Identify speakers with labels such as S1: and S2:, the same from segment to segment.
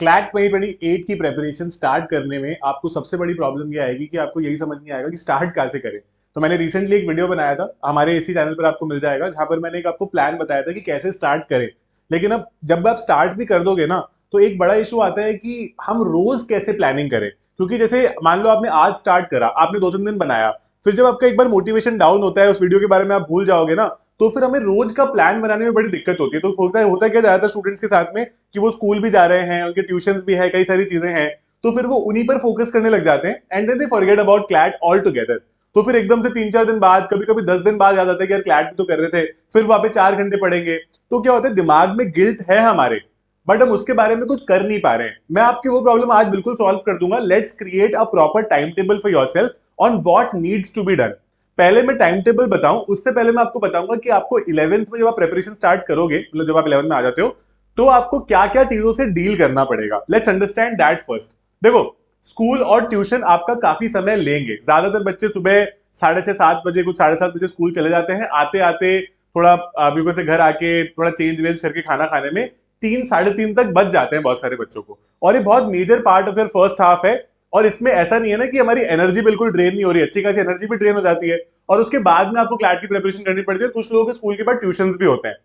S1: CLAT 2028 की preparation start करने में आपको सबसे बड़ी प्रॉब्लम ये आएगी कि आपको यही समझ नहीं आएगा कि स्टार्ट कहाँ से करें। तो मैंने रिसेंटली एक वीडियो बनाया था, हमारे इसी चैनल पर आपको मिल जाएगा, जहां पर मैंने एक आपको प्लान बताया था कि कैसे स्टार्ट करें। लेकिन अब जब आप स्टार्ट भी कर दोगे ना, तो एक बड़ा इशू आता है कि हम रोज कैसे प्लानिंग करें। क्योंकि जैसे मान लो आपने आज स्टार्ट करा, आपने 2-3 दिन बनाया, फिर जब आपका एक बार मोटिवेशन डाउन होता है, उस वीडियो के बारे में आप भूल जाओगे ना, तो फिर हमें रोज का प्लान बनाने में बड़ी दिक्कत होती है। तो होता है क्या ज्यादातर स्टूडेंट्स के साथ में, कि वो स्कूल भी जा रहे हैं, उनके ट्यूशंस भी है, कई सारी चीजें हैं, तो फिर वो उन्हीं पर फोकस करने लग जाते हैं and then they forget about CLAT altogether. तो फिर एकदम से 3-4 दिन बाद, कभी कभी 10 दिन बाद याद आता है कि यार क्लैट भी तो कर रहे थे, फिर वहां पे 4 घंटे पढ़ेंगे। तो क्या होता है, दिमाग में गिल्ट है हमारे, बट हम उसके बारे में कुछ कर नहीं पा रहे हैं। मैं आपकी वो प्रॉब्लम आज बिल्कुल सॉल्व कर दूंगा। Let's create a proper time table for yourself on what needs to be done. पहले मैं टाइम टेबल बताऊं, उससे पहले मैं आपको बताऊंगा कि आपको 11th में जब आप प्रेपरेशन स्टार्ट करोगे, मतलब जब आप 11th में आ जाते हो, तो आपको क्या क्या चीजों से डील करना पड़ेगा। Let's understand that first. देखो, स्कूल और ट्यूशन आपका काफी समय लेंगे। ज्यादातर बच्चे सुबह 6:30-7 बजे, कुछ 7:30 बजे स्कूल चले जाते हैं। आते आते थोड़ा बिल्कुल से घर आके थोड़ा चेंज वेंज करके खाना खाने में 3-3:30 तक बच जाते हैं बहुत सारे बच्चों को। और ये बहुत major part of your first half है। और इसमें ऐसा नहीं है ना कि हमारी एनर्जी बिल्कुल ड्रेन नहीं हो रही, अच्छी खासी एनर्जी भी ड्रेन हो जाती है। और उसके बाद में आपको क्लैट की प्रिपरेशन करनी पड़ती है। कुछ लोगों के स्कूल के बाद ट्यूशंस भी होते हैं।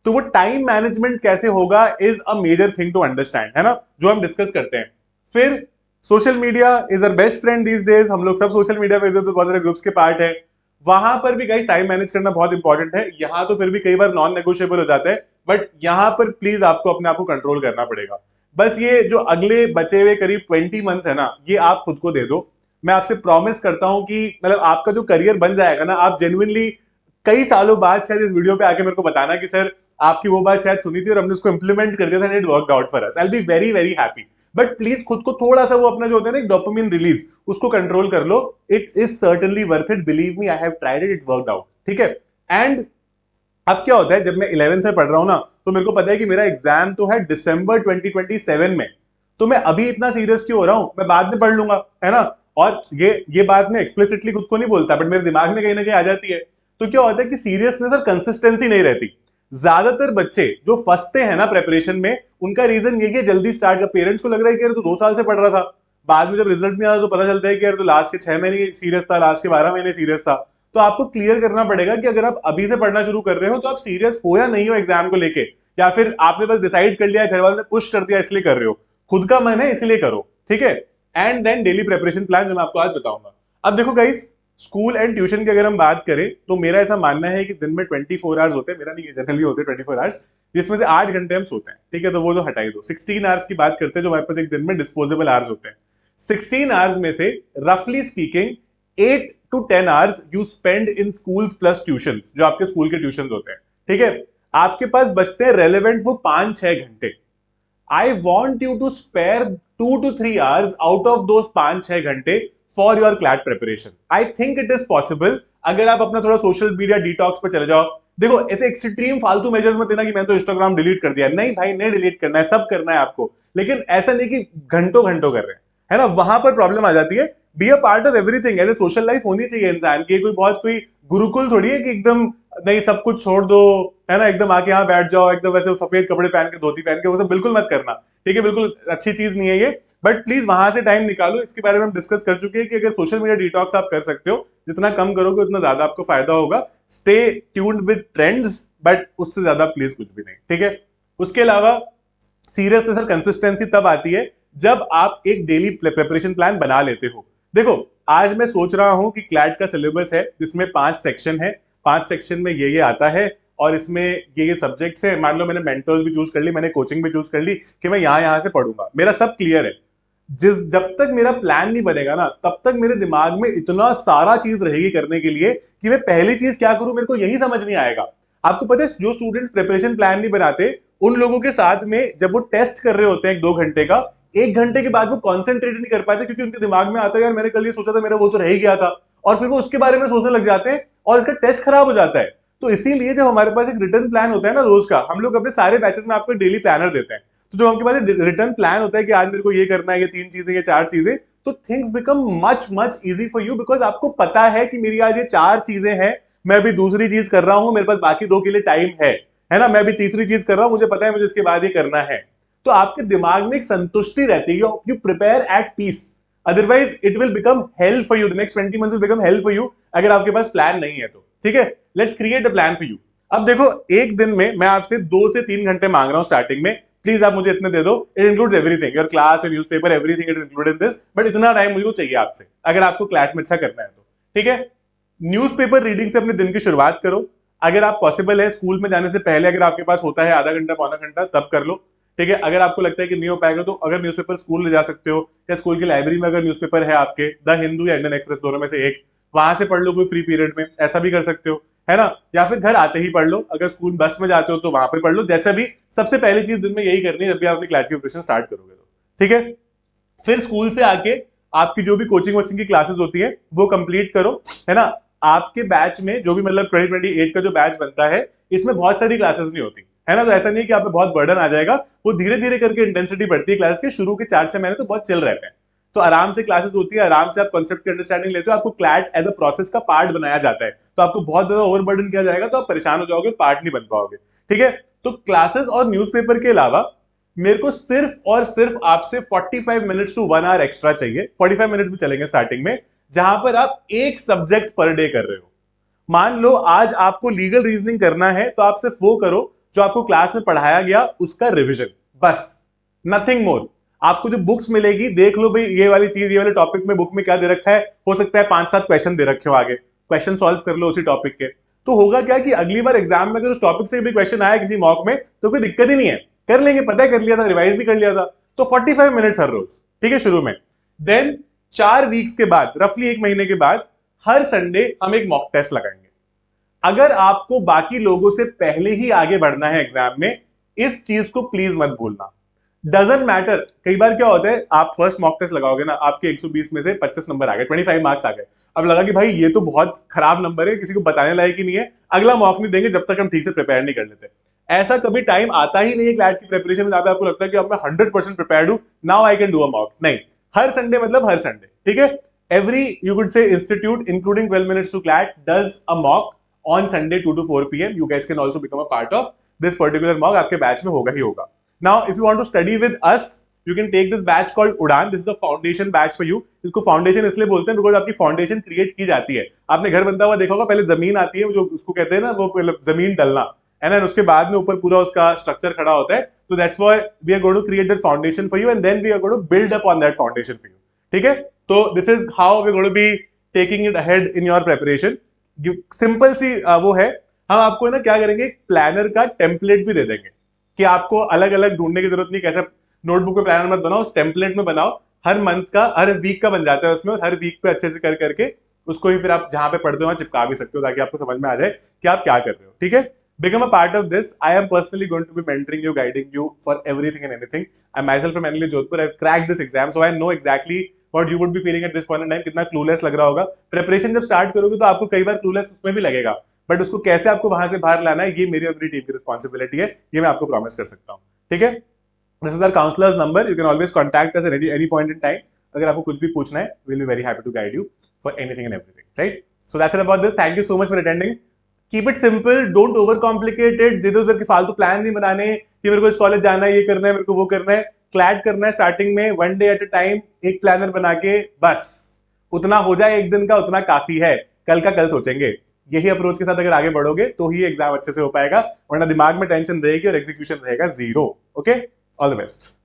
S1: तो वो टाइम मैनेजमेंट कैसे होगा is a major thing to understand, है ना, जो हम डिस्कस करते हैं। फिर social media is our best friend these days. हम लोग सब सोशल मीडिया पे तो बहुत सारे ग्रुप्स के पार्ट है। वहां पर भी गाइस टाइम मैनेज करना बहुत इंपॉर्टेंट है। यहाँ तो फिर भी कई बार नॉन नेगोशिएबल हो जाता है, बट यहाँ पर प्लीज आपको अपने आप को कंट्रोल करना पड़ेगा। बस ये जो अगले बचे हुए करीब 20 मंथ्स है ना, ये आप खुद को दे दो। मैं आपसे प्रॉमिस करता हूं कि मतलब आपका जो करियर बन जाएगा ना, आप जेन्युइनली कई सालों बाद शायद इस वीडियो पे आके मेरे को बताना कि सर आपकी वो बात शायद सुनी थी और हमने उसको इंप्लीमेंट कर दिया था and it worked out for us. I will be very very happy. But please खुद को थोड़ा सा वो अपना जो होता है ना, एक डोपामिन रिलीज, उसको कंट्रोल कर लो। It is certainly worth it, believe me, I have tried it, it worked out. ठीक है। एंड अब क्या होता है, जब मैं 11th में पढ़ रहा हूं ना, तो मेरे को पता है कि मेरा एग्जाम तो है दिसंबर 2027 में। तो मैं अभी इतना सीरियस क्यों हो रहा हूं, मैं बाद में पढ़ लूंगा, है ना। और ये बात मैं एक्सप्लिसिटली खुद को नहीं बोलता, बट मेरे दिमाग में कहीं ना कहीं आ जाती है। तो क्या होता है कि सीरियसनेस और कंसिस्टेंसी नहीं रहती। ज्यादातर बच्चे जो फंसते हैं ना प्रेपरेशन में, उनका रीजन ये कि जल्दी स्टार्ट कर, पेरेंट्स को लग रहा है कि यार तू 2 साल से पढ़ रहा था, बाद में जब रिजल्ट नहीं आता तो पता चलता है कि यार तो लास्ट के 6 महीने सीरियस था, लास्ट के 12 महीने सीरियस था। तो आपको क्लियर करना पड़ेगा कि अगर आप अभी से पढ़ना शुरू कर रहे हो तो आप सीरियस हो या नहीं हो एग्जाम को लेके, या फिर आपने बस डिसाइड कर लिया, घर वालों ने पुश कर दिया इसलिए कर रहे हो। खुद का मन है इसलिए करो, ठीक है। And then daily preparation plan जो मैं आपको आज बताऊंगा। अब देखो गाइस, स्कूल एंड ट्यूशन की अगर हम बात करें, तो मेरा ऐसा मानना है कि दिन में 24 आवर्स होते हैं, मेरा नहीं, जनरली होते हैं 24 आवर्स, जिसमें से 8 घंटे हम सोते हैं। ठीक है, तो वो तो हटाई दो, 16 आवर्स की बात करते हैं जो हमारे पास एक दिन में डिस्पोजेबल आवर्स होते हैं। 16 आवर्स में से रफली speaking 8 to 10 hours you spend in school plus tuition, जो आपके स्कूल के ट्यूशन होते हैं। ठीक है, आपके पास बचते हैं रेलेवेंट वो 5-6 घंटे। I want you to spare 2 to 3 hours out of दो 5-6 घंटे for your CLAT preparation. I think it is possible, अगर आप अपना थोड़ा सोशल मीडिया डिटॉक्स पे चले जाओ। देखो, ऐसे एक्सट्रीम फालतू मेजर्स मत देना कि मैं तो इंस्टाग्राम डिलीट कर दिया, नहीं भाई, नहीं डिलीट करना है, सब करना है आपको। लेकिन ऐसा नहीं कि घंटों घंटों कर रहे हैं, है ना, वहां पर प्रॉब्लम आ जाती है। Be a part of everything, ऐसे सोशल लाइफ होनी चाहिए इंसान की। कोई गुरुकुल थोड़ी है कि एकदम नहीं सब कुछ छोड़ दो, है ना, एकदम आके यहाँ बैठ जाओ एकदम वैसे सफेद कपड़े पहन के, धोती पहन के, वो सब बिल्कुल मत करना। ठीक है, बिल्कुल अच्छी चीज नहीं है ये। बट प्लीज वहां से टाइम निकालो। इसके बारे में हम डिस्कस कर चुके हैं कि अगर सोशल मीडिया डिटॉक्स आप कर सकते हो, जितना कम करोगे उतना ज्यादा आपको फायदा होगा। Stay tuned with trends, but उससे ज्यादा प्लीज कुछ भी नहीं, ठीक है। उसके अलावा सीरियसनेस और कंसिस्टेंसी तब आती है जब आप एक डेली प्रिपरेशन प्लान बना लेते हो। देखो, आज मैं सोच रहा हूं कि क्लैट का सिलेबस है जिसमें 5 सेक्शन है, 5 सेक्शन में ये आता है, और इसमें ये सब्जेक्ट्स है। मान लो मैंने मेंटर्स भी चूज कर ली, मैंने कोचिंग भी चूज कर ली कि मैं यहाँ से पढ़ूंगा, मेरा सब क्लियर है। जब तक मेरा प्लान नहीं बनेगा ना, तब तक मेरे दिमाग में इतना सारा चीज रहेगी करने के लिए कि मैं पहली चीज क्या करूं, मेरे को यही समझ नहीं आएगा। आपको पता है, जो स्टूडेंट प्रिपरेशन प्लान नहीं बनाते, उन लोगों के साथ में जब वो टेस्ट कर रहे होते हैं 2 घंटे का, 1 घंटे के बाद वो कॉन्सेंट्रेट नहीं कर पाते, क्योंकि उनके दिमाग में आता है यार मैंने कल ये सोचा था, मेरा वो तो रह ही गया था। और फिर वो उसके बारे में सोचने लग जाते हैं और इसका टेस्ट खराब हो जाता है। तो इसीलिए जब हमारे पास एक रिटर्न प्लान होता है ना रोज का, हम लोग अपने सारे बैचेस में आपको डेली प्लानर देते हैं। तो जब आपके पास रिटर्न प्लान होता है कि आज मेरे को ये करना है, ये 3 चीजें, ये 4 चीजें, तो things become much much easy for you, because आपको पता है कि मेरी आज ये 4 चीजें हैं, मैं अभी दूसरी चीज कर रहा हूं, मेरे पास बाकी 2 के लिए टाइम है ना, मैं अभी तीसरी चीज कर रहा हूं, मुझे पता है मुझे इसके बाद ये करना है। तो आपके दिमाग में एक संतुष्टि रहती है, you prepare at peace, otherwise it will become hell for you, the next 20 months will become hell for you अगर आपके पास प्लान नहीं है तो। ठीक है, let's create a plan for you. अब देखो, एक दिन में मैं आपसे 2 से 3 घंटे मांग रहा हूं स्टार्टिंग में, प्लीज आप मुझे इतने दे दो, it includes everything, your class, your newspaper, everything it is included in this, but इतना टाइम मुझे चाहिए आपसे अगर आपको क्लैट में अच्छा करना है तो। ठीक है, न्यूज़पेपर रीडिंग से अपने दिन की शुरुआत करो, अगर आप पॉसिबल है स्कूल में जाने से पहले अगर आपके पास होता है आधा घंटा पौना घंटा तब कर लो। ठीक है, अगर आपको लगता है कि नहीं हो पाएगा तो अगर न्यूज़पेपर स्कूल ले जा सकते हो, या स्कूल की लाइब्रेरी में अगर न्यूज़पेपर है आपके, द हिंदू या इंडियन एक्सप्रेस दोनों में से एक, वहां से पढ़ लो कोई फ्री पीरियड में, ऐसा भी कर सकते हो, है ना, या फिर घर आते ही पढ़ लो, अगर स्कूल बस में जाते हो तो वहां पे पढ़ लो, जैसे भी। सबसे पहली चीज दिन में यही करनी है जब भी आप अपनी क्लैट की प्रिपरेशन स्टार्ट करोगे तो। ठीक है, फिर स्कूल से आके आपकी जो भी कोचिंग वोचिंग की क्लासेस होती है वो कंप्लीट करो, है ना। आपके बैच में जो भी मतलब 2028 का जो बैच बनता है, इसमें बहुत सारी क्लासेस नहीं होती, है ना, तो ऐसा नहीं है कि आप पे बहुत बर्डन आ जाएगा, वो धीरे धीरे करके इंटेंसिटी बढ़ती है क्लास के, शुरू के 4-6 महीने तो बहुत चिल रहते हैं, तो आराम से क्लासेस होती है, आराम से आप कॉन्सेप्ट की अंडरस्टैंडिंग लेते हो, आपको क्लैट एज अ प्रोसेस का पार्ट बनाया जाता है, तो आपको बहुत ज्यादा ओवरबर्डन किया जाएगा तो आप परेशान हो जाओगे, पार्ट नहीं बन पाओगे। ठीक है, तो क्लासेस और न्यूज़पेपर के अलावा मेरे को सिर्फ और सिर्फ आपसे 45 मिनट्स टू 1 आवर एक्स्ट्रा चाहिए, 45 मिनट्स भी चलेंगे स्टार्टिंग में, जहां पर आप एक सब्जेक्ट पर डे कर रहे हो। मान लो आज आपको लीगल रीजनिंग करना है तो आप सिर्फ वो करो जो आपको क्लास में पढ़ाया गया उसका रिवीजन, बस, नथिंग मोर। आपको जो बुक्स मिलेगी देख लो भाई, ये वाली चीज, ये वाले टॉपिक में बुक में क्या दे रखा है, हो सकता है 5-7 क्वेश्चन दे रखे हो, आगे क्वेश्चन सॉल्व कर लो उसी टॉपिक के, तो होगा क्या कि अगली बार एग्जाम में अगर उस टॉपिक से भी क्वेश्चन आया किसी मॉक में तो कोई दिक्कत ही नहीं है, कर लेंगे, पता है कर लिया था, रिवाइज भी कर लिया था, तो 45 मिनट्स हर रोज। ठीक है, शुरू में। देन 4 वीक्स के बाद, रफली 1 महीने के बाद, हर संडे हम एक मॉक टेस्ट लगाएंगे। अगर आपको बाकी लोगों से पहले ही आगे बढ़ना है एग्जाम में, इस चीज को प्लीज मत भूलना। डजंट मैटर, कई बार क्या होता है, आप फर्स्ट मॉक टेस्ट लगाओगे ना, आपके 120 में से 25 नंबर आ गए, 25 मार्क्स आ गए, अब लगा कि भाई ये तो बहुत खराब नंबर है, किसी को बताने लायक ही नहीं है, अगला मॉक नहीं देंगे जब तक हम ठीक से प्रिपेयर नहीं कर लेते। ऐसा कभी टाइम आता ही नहीं है क्लैट की प्रिपरेशन में जहां पे आपको लगता है कि अब मैं 100% प्रिपेयर्ड हूं, now I can do a mock, नहीं। हर संडे मतलब हर संडे। ठीक है, every you could say institute including 12 minutes to clat does a mock on Sunday 2 to 4 p.m. You guys can also become a part of this particular mock, आपके batch में होगा ही होगा। Now if you want to study with us, you can take this batch called उड़ान, this is the foundation batch for you। इसको foundation इसलिए बोलते हैं because आपकी फाउंडेशन क्रिएट की जाती है, आपने घर बनता हुआ देखा होगा, पहले जमीन आती है, जो उसको कहते हैं ना, वो जमीन डलना है ना, उसके बाद में ऊपर पूरा उसका स्ट्रक्चर खड़ा होता है, तो that's why we are going to create that foundation for you and then we are going to build up on that foundation for you. ठीक है, तो this is how we going to be taking it ahead in your preparation. Simple सी वो है, हम आपको ना क्या करेंगे, प्लानर का टेम्पलेट भी दे देंगे कि आपको अलग अलग ढूंढने की जरूरत नहीं, कैसे नोटबुक पे प्लानर मत बनाओ, उस टेम्पलेट में बनाओ, हर मंथ का, हर वीक का बन जाता है उसमें, और हर वीक पे अच्छे से कर करके उसको ही फिर आप जहां पे पढ़ते हो वहां चिपका भी सकते हो, ताकि आपको समझ में आ जाए कि आप क्या कर रहे हो। ठीक है, become a part of this. I am personally going to be mentoring you, guiding you for everything and anything. I myself from NLA Jodhpur, I've cracked this exam, so I know exactly what you would be feeling at this point in time, कितना clueless लग रहा होगा। Preparation जब start करोगे तो आपको कई बार clueless उसमें भी लगेगा, बट उसको कैसे आपको वहां से बाहर लाना है, ये मेरी अपनी टीम की रिस्पॉन्सिबिलिटी है, ये मैं आपको प्रॉमिस कर सकता हूँ। ठीक है, this is our counsellors number, you can always contact us at any point in time, अगर आपको कुछ भी पूछना है, will be very happy to guide you for anything and everything, right. So that's it about this, thank you so much for attending. Keep it simple, don't over complicated, इधर उधर के फालतू प्लान नहीं बनाने कि मेरे को इस कॉलेज जाना है, ये करना है, मेरे को वो करना है, क्लैट करना है स्टार्टिंग में, 1 डे एट अ टाइम, एक प्लानर बना के, बस उतना हो जाए एक दिन का, उतना काफी है, कल का कल सोचेंगे। यही अप्रोच के साथ अगर आगे बढ़ोगे तो ही एग्जाम अच्छे से हो पाएगा, वरना दिमाग में टेंशन रहेगी और एग्जीक्यूशन रहेगा zero. Okay, all the best.